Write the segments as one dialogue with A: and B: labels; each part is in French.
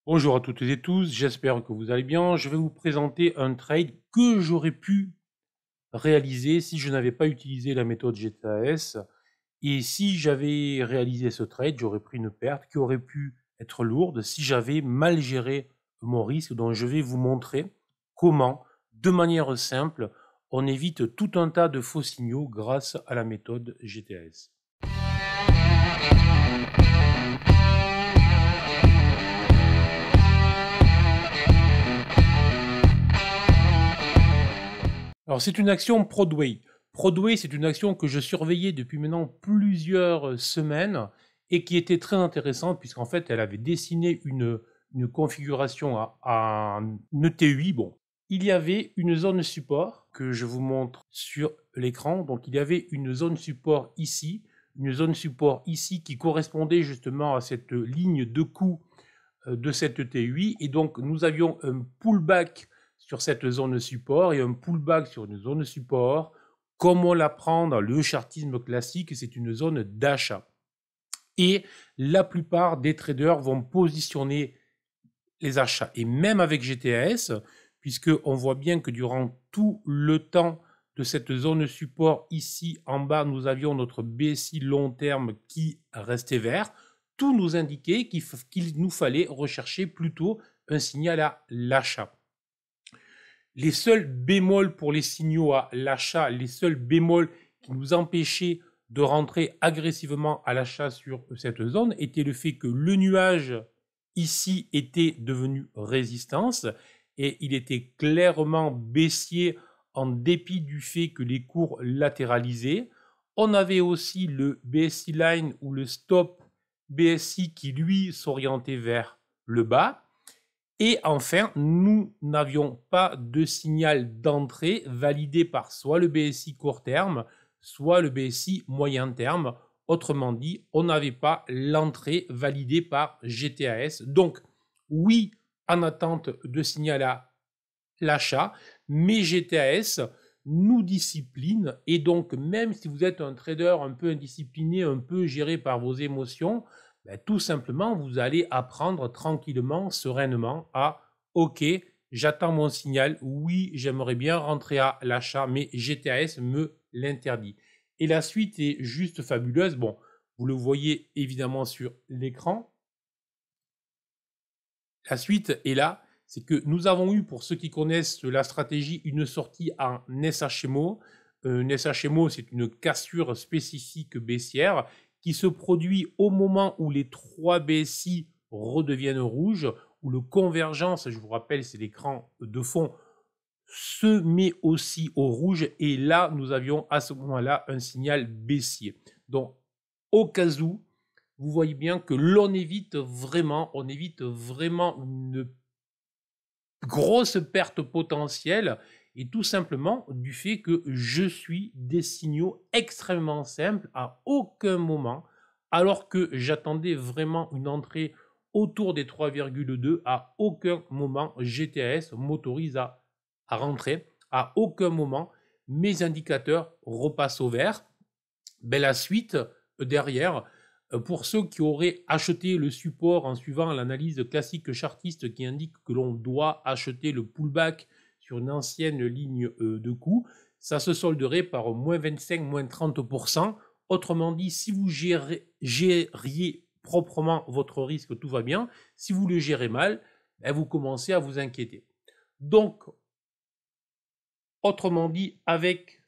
A: Bonjour à toutes et tous, j'espère que vous allez bien. Je vais vous présenter un trade que j'aurais pu réaliser si je n'avais pas utilisé la méthode GTAS. Et si j'avais réalisé ce trade, j'aurais pris une perte qui aurait pu être lourde si j'avais mal géré mon risque. Donc je vais vous montrer comment, de manière simple, on évite tout un tas de faux signaux grâce à la méthode GTAS. Alors c'est une action Prodway. Prodway, c'est une action que je surveillais depuis maintenant plusieurs semaines et qui était très intéressante puisqu'en fait elle avait dessiné une configuration à un ETUI. Bon, il y avait une zone support que je vous montre sur l'écran. Donc il y avait une zone support ici, une zone support ici qui correspondait justement à cette ligne de coût de cette ETUI. Et donc nous avions un pullback sur cette zone support et un pullback sur une zone support, comme on l'apprend dans le chartisme classique, c'est une zone d'achat. Et la plupart des traders vont positionner les achats. Et même avec GTAS, puisqu'on voit bien que durant tout le temps de cette zone support, ici en bas, nous avions notre BSI long terme qui restait vert, tout nous indiquait qu'il nous fallait rechercher plutôt un signal à l'achat. Les seuls bémols pour les signaux à l'achat, les seuls bémols qui nous empêchaient de rentrer agressivement à l'achat sur cette zone était le fait que le nuage ici était devenu résistance et il était clairement baissier en dépit du fait que les cours latéralisaient. On avait aussi le BSI line ou le stop BSI qui lui s'orientait vers le bas. Et enfin, nous n'avions pas de signal d'entrée validé par soit le BSI court terme, soit le BSI moyen terme. Autrement dit, on n'avait pas l'entrée validée par GTAS. Donc, oui, en attente de signal à l'achat, mais GTAS nous discipline. Et donc, même si vous êtes un trader un peu indiscipliné, un peu géré par vos émotions, ben, tout simplement, vous allez apprendre tranquillement, sereinement à « Ok, j'attends mon signal, oui, j'aimerais bien rentrer à l'achat, mais GTAS me l'interdit. » Et la suite est juste fabuleuse. Bon, vous le voyez évidemment sur l'écran. La suite est là, c'est que nous avons eu, pour ceux qui connaissent la stratégie, une sortie en SHMO. Une SHMO, c'est une cassure spécifique baissière qui se produit au moment où les 3 BSI redeviennent rouges, où le convergence, je vous rappelle, c'est l'écran de fond, se met aussi au rouge. Et là, nous avions à ce moment-là un signal baissier. Donc, au cas où, vous voyez bien que l'on évite vraiment une grosse perte potentielle et tout simplement du fait que je suis des signaux extrêmement simples à aucun moment, alors que j'attendais vraiment une entrée autour des 3,2, à aucun moment GTAS m'autorise à rentrer, à aucun moment mes indicateurs repassent au vert. Ben, la suite derrière, pour ceux qui auraient acheté le support en suivant l'analyse classique chartiste qui indique que l'on doit acheter le pullback sur une ancienne ligne de coût, ça se solderait par moins 25, moins 30%. Autrement dit, si vous gériez proprement votre risque, tout va bien. Si vous le gérez mal, ben vous commencez à vous inquiéter. Donc, autrement dit, avec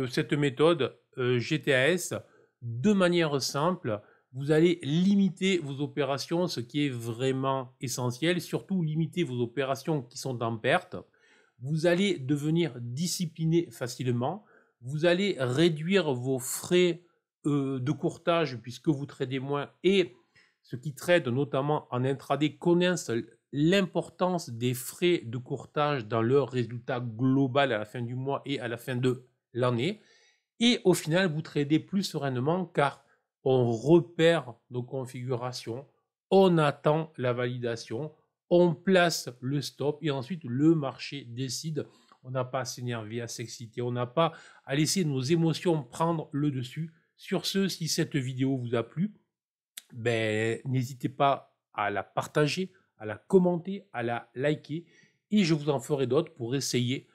A: cette méthode GTAS, de manière simple, vous allez limiter vos opérations, ce qui est vraiment essentiel, surtout limiter vos opérations qui sont en perte. Vous allez devenir discipliné facilement, vous allez réduire vos frais de courtage puisque vous tradez moins, et ceux qui tradent notamment en intraday connaissent l'importance des frais de courtage dans leur résultat global à la fin du mois et à la fin de l'année. Et au final, vous tradez plus sereinement car on repère nos configurations, on attend la validation, on place le stop et ensuite le marché décide. On n'a pas à s'énerver, à s'exciter, on n'a pas à laisser nos émotions prendre le dessus. Sur ce, si cette vidéo vous a plu, ben, n'hésitez pas à la partager, à la commenter, à la liker. Et je vous en ferai d'autres pour essayer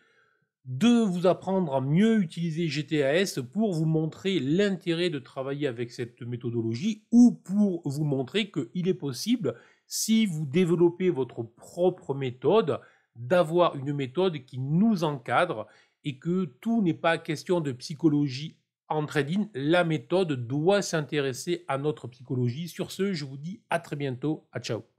A: de vous apprendre à mieux utiliser GTAS pour vous montrer l'intérêt de travailler avec cette méthodologie ou pour vous montrer qu'il est possible, si vous développez votre propre méthode, d'avoir une méthode qui nous encadre et que tout n'est pas question de psychologie en trading. La méthode doit s'intéresser à notre psychologie. Sur ce, je vous dis à très bientôt. À ciao.